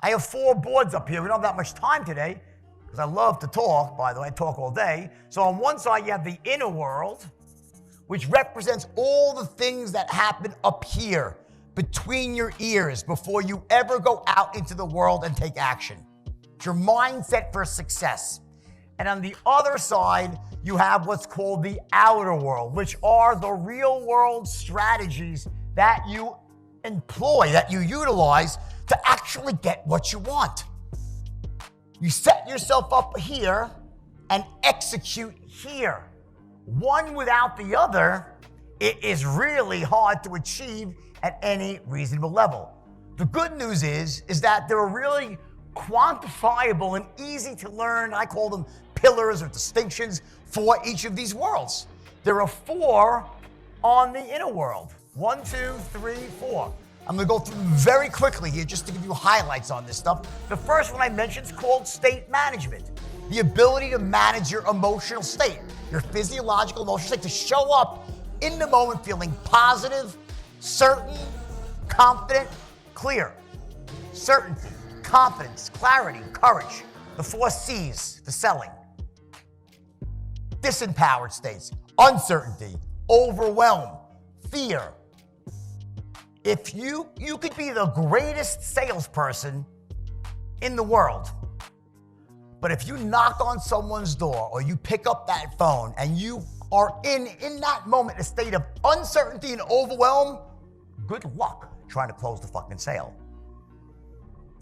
I have 4 boards up here. We don't have that much time today because I love to talk, by the way. I talk all day. So on one side, you have the inner world, which represents all the things that happen up here between your ears before you ever go out into the world and take action. It's your mindset for success. And on the other side, you have what's called the outer world, which are the real world strategies that you employ, that you utilize to actually get what you want. You set yourself up here and execute here. One without the other, it is really hard to achieve at any reasonable level. The good news is that there are really quantifiable and easy to learn, I call them pillars or distinctions for each of these worlds. There are 4 on the inner world. 1, 2, 3, 4. I'm gonna go through them very quickly here just to give you highlights on this stuff. The first one I mentioned is called state management. The ability to manage your emotional state, your physiological emotional state, to show up in the moment feeling positive, certain, confident, clear. Certainty, confidence, clarity, courage. The 4 C's, the selling. Disempowered states, uncertainty, overwhelm, fear. If you could be the greatest salesperson in the world, but if you knock on someone's door or you pick up that phone and you are in that moment a state of uncertainty and overwhelm, good luck trying to close the fucking sale.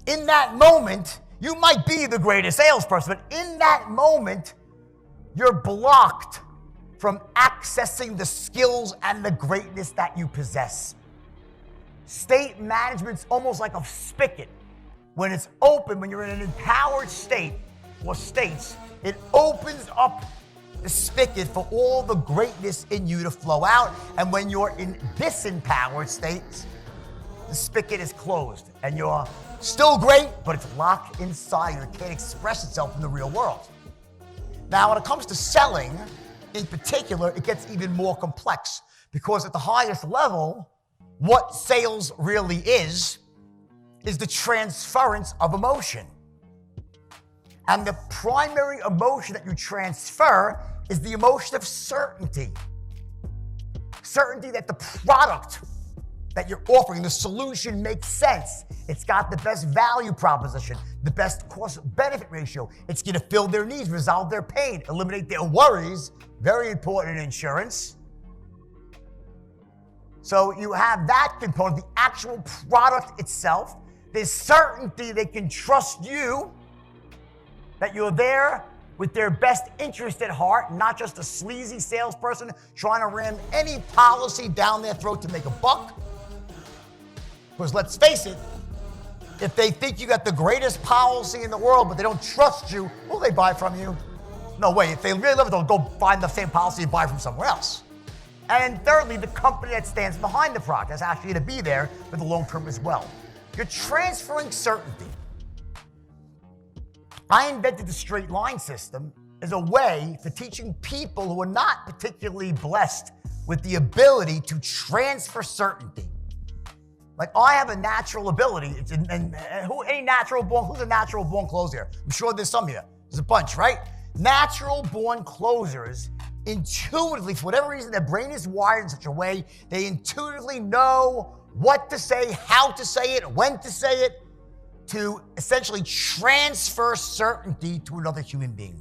In that moment, you might be the greatest salesperson, but in that moment, you're blocked from accessing the skills and the greatness that you possess. State management's almost like a spigot. When it's open, when you're in an empowered state or states, it opens up the spigot for all the greatness in you to flow out. And when you're in disempowered states, the spigot is closed and you're still great, but it's locked inside you. It can't express itself in the real world. Now, when it comes to selling, in particular, it gets even more complex because at the highest level, what sales really is the transference of emotion. And the primary emotion that you transfer is the emotion of certainty. Certainty that the product that you're offering, the solution makes sense. It's got the best value proposition, the best cost-benefit ratio. It's going to fill their needs, resolve their pain, eliminate their worries. Very important in insurance. So you have that component, the actual product itself. There's certainty they can trust you, that you're there with their best interest at heart, not just a sleazy salesperson trying to ram any policy down their throat to make a buck. Because let's face it, if they think you got the greatest policy in the world, but they don't trust you, will they buy from you? No way. If they really love it, they'll go find the same policy and buy from somewhere else. And thirdly, the company that stands behind the product is actually going to be there for the long term as well. You're transferring certainty. I invented the straight line system as a way for teaching people who are not particularly blessed with the ability to transfer certainty. Like I have a natural ability, who's a natural born closer? I'm sure there's some here. There's a bunch, right? Natural born closers intuitively, for whatever reason, their brain is wired in such a way, they intuitively know what to say, how to say it, when to say it, to essentially transfer certainty to another human being.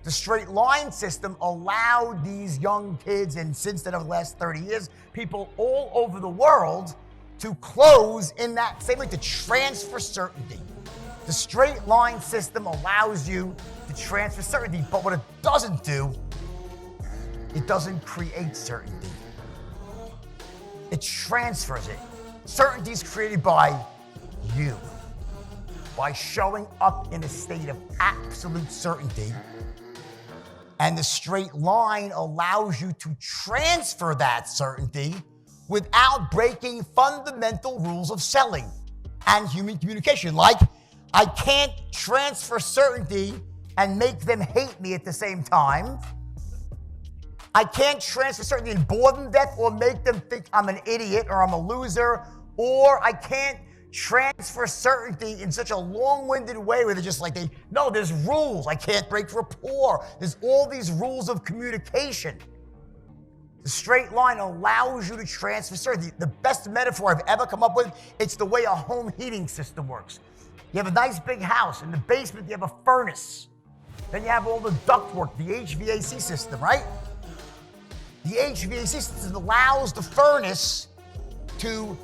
The straight line system allowed these young kids, and since then over the last 30 years, people all over the world to close in that same way, to transfer certainty. The straight line system allows you to transfer certainty, but what it doesn't do, it doesn't create certainty. It transfers it. Certainty is created by you, by showing up in a state of absolute certainty. And the straight line allows you to transfer that certainty without breaking fundamental rules of selling and human communication. Like, I can't transfer certainty and make them hate me at the same time. I can't transfer certainty and bore them to death or make them think I'm an idiot or I'm a loser, or I can't transfer certainty in such a long-winded way where they're just like, no, there's rules. I can't break rapport. There's all these rules of communication. The straight line allows you to transfer certainty. The best metaphor I've ever come up with, it's the way a home heating system works. You have a nice big house. In the basement, you have a furnace. Then you have all the ductwork, the HVAC system, right? The HVAC system allows the furnace to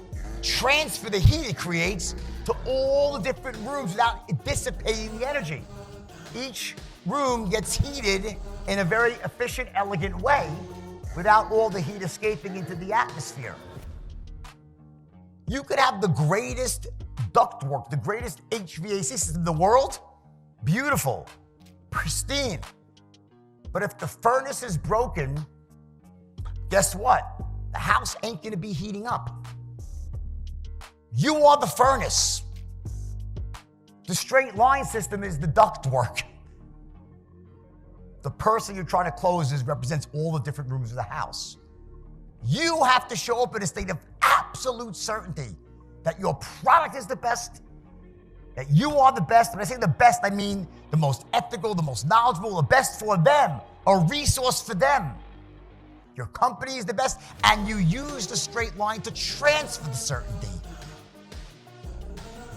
transfer the heat it creates to all the different rooms without dissipating the energy. Each room gets heated in a very efficient, elegant way without all the heat escaping into the atmosphere. You could have the greatest ductwork, the greatest HVAC system in the world, beautiful, pristine. But if the furnace is broken, guess what? The house ain't gonna be heating up. You are the furnace. The straight line system is the ductwork. The person you're trying to close represents all the different rooms of the house. You have to show up in a state of absolute certainty that your product is the best, that you are the best. When I say the best, I mean the most ethical, the most knowledgeable, the best for them, a resource for them. Your company is the best, and you use the straight line to transfer the certainty.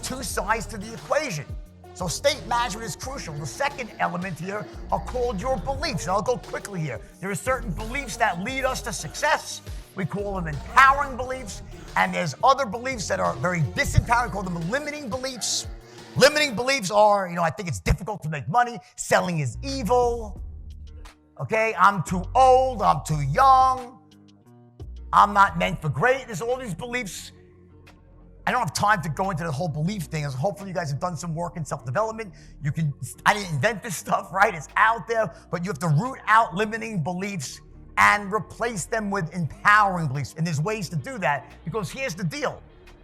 Two sides to the equation. So state management is crucial. The second element here are called your beliefs. And I'll go quickly here. There are certain beliefs that lead us to success. We call them empowering beliefs. And there's other beliefs that are very disempowering. We call them limiting beliefs. Limiting beliefs are, I think it's difficult to make money. Selling is evil. Okay, I'm too old. I'm too young. I'm not meant for greatness. All these beliefs. I don't have time to go into the whole belief thing. As hopefully you guys have done some work in self-development. I didn't invent this stuff, right? It's out there, but you have to root out limiting beliefs and replace them with empowering beliefs. And there's ways to do that, because here's the deal.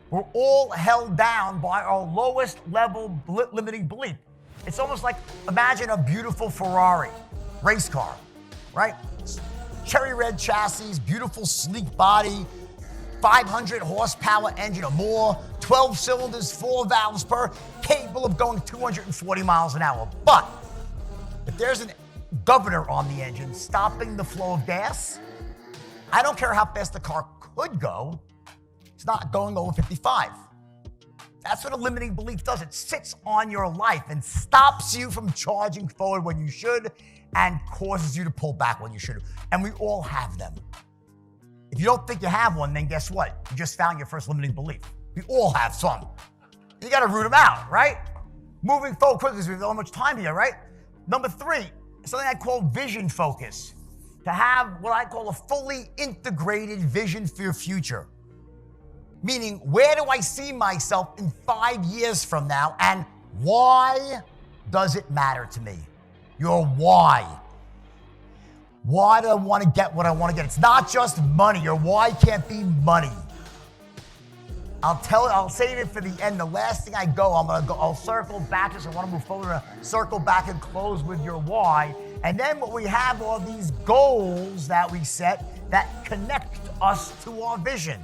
We're all held down by our lowest level limiting belief. It's almost like, imagine a beautiful Ferrari race car, right? Cherry red chassis, beautiful sleek body, 500 horsepower engine or more, 12 cylinders, 4 valves per, capable of going 240 miles an hour. But if there's a governor on the engine stopping the flow of gas, I don't care how fast the car could go, it's not going over 55. That's what a limiting belief does. It sits on your life and stops you from charging forward when you should and causes you to pull back when you should. And we all have them. If you don't think you have one, then guess what? You just found your first limiting belief. We all have some. You got to root them out, right? Moving forward quickly, because we don't have much time here, right? Number 3, something I call vision focus. To have what I call a fully integrated vision for your future. Meaning, where do I see myself in 5 years from now, and why does it matter to me? Your why. Why do I want to get what I want to get? It's not just money. Your why can't be money. I'll save it for the end. The last thing I'll circle back, just I want to move forward, circle back and close with your why. And then what we have are these goals that we set that connect us to our vision.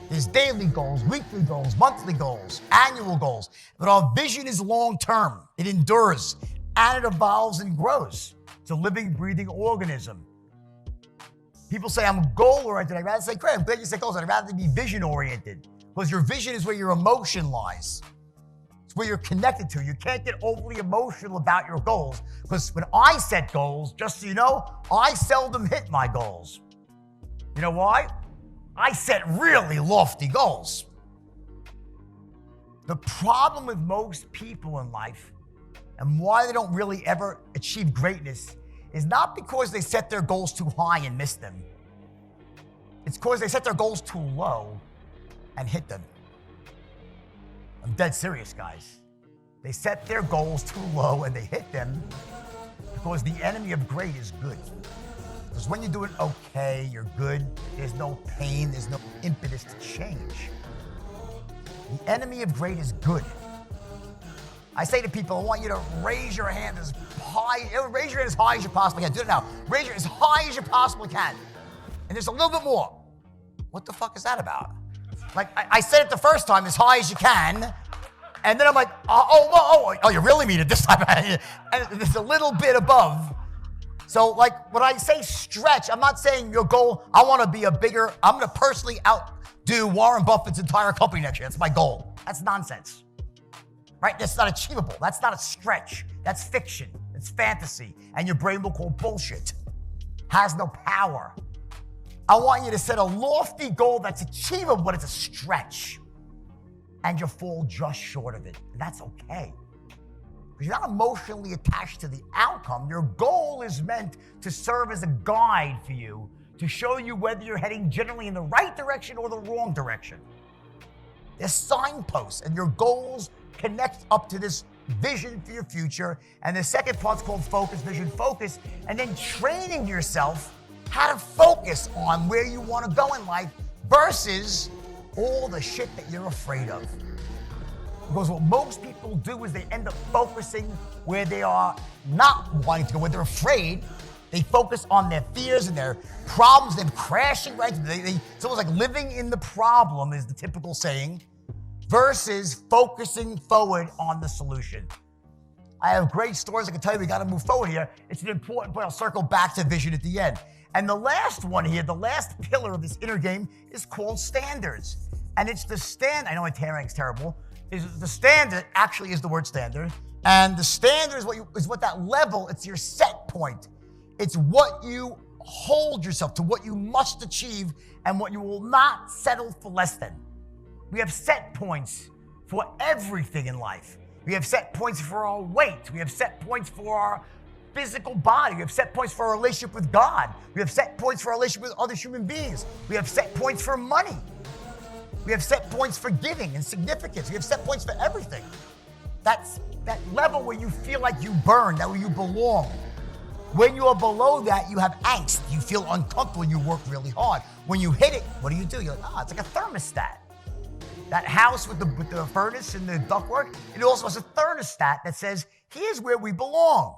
There's daily goals, weekly goals, monthly goals, annual goals. But our vision is long-term. It endures, and it evolves and grows. It's a living, breathing organism. People say, I'm goal-oriented. I'd rather say, great, I'm glad you said goals. I'd rather be vision-oriented. Because your vision is where your emotion lies. It's where you're connected to. You can't get overly emotional about your goals. Because when I set goals, just so you know, I seldom hit my goals. You know why? I set really lofty goals. The problem with most people in life and why they don't really ever achieve greatness is not because they set their goals too high and miss them. It's because they set their goals too low and hit them. I'm dead serious, guys. They set their goals too low and they hit them because the enemy of great is good. Because when you're doing okay, you're good, there's no pain, there's no impetus to change. The enemy of great is good. I say to people, I want you to raise your hand as high as you possibly can. Do it now. Raise it as high as you possibly can. And just a little bit more. What the fuck is that about? Like I said it the first time, as high as you can. And then I'm like, oh, you really mean it this time? And it's a little bit above. So like when I say stretch, I'm not saying your goal, I want to be I'm going to personally outdo Warren Buffett's entire company next year. That's my goal. That's nonsense. Right? That's not achievable. That's not a stretch. That's fiction. It's fantasy. And your brain will call bullshit. Has no power. I want you to set a lofty goal that's achievable, but it's a stretch. And you'll fall just short of it. And that's okay. Because you're not emotionally attached to the outcome. Your goal is meant to serve as a guide for you to show you whether you're heading generally in the right direction or the wrong direction. There's signposts, and your goals connect up to this vision for your future. And the second part's called focus, vision, focus, and then training yourself how to focus on where you want to go in life versus all the shit that you're afraid of. Because what most people do is they end up focusing where they are not wanting to go, where they're afraid. They focus on their fears and their problems, them crashing right. It's almost like living in the problem is the typical saying, versus focusing forward on the solution. I have great stories I can tell you. We got to move forward here. It's an important point. I'll circle back to vision at the end. And the last one here, the last pillar of this inner game is called standards. And it's the I know my handwriting's terrible. The standard actually is the word standard. And the standard is what that level, it's your set point. It's what you hold yourself to, what you must achieve, and what you will not settle for less than. We have set points for everything in life. We have set points for our weight. We have set points for our physical body. We have set points for our relationship with God. We have set points for our relationship with other human beings. We have set points for money. We have set points for giving and significance. We have set points for everything. That's that level where you feel like you burn, that where you belong. When you are below that, you have angst. You feel uncomfortable. You work really hard. When you hit it, what do? You're like, it's like a thermostat. That house with the furnace and the ductwork, it also has a thermostat that says, here's where we belong.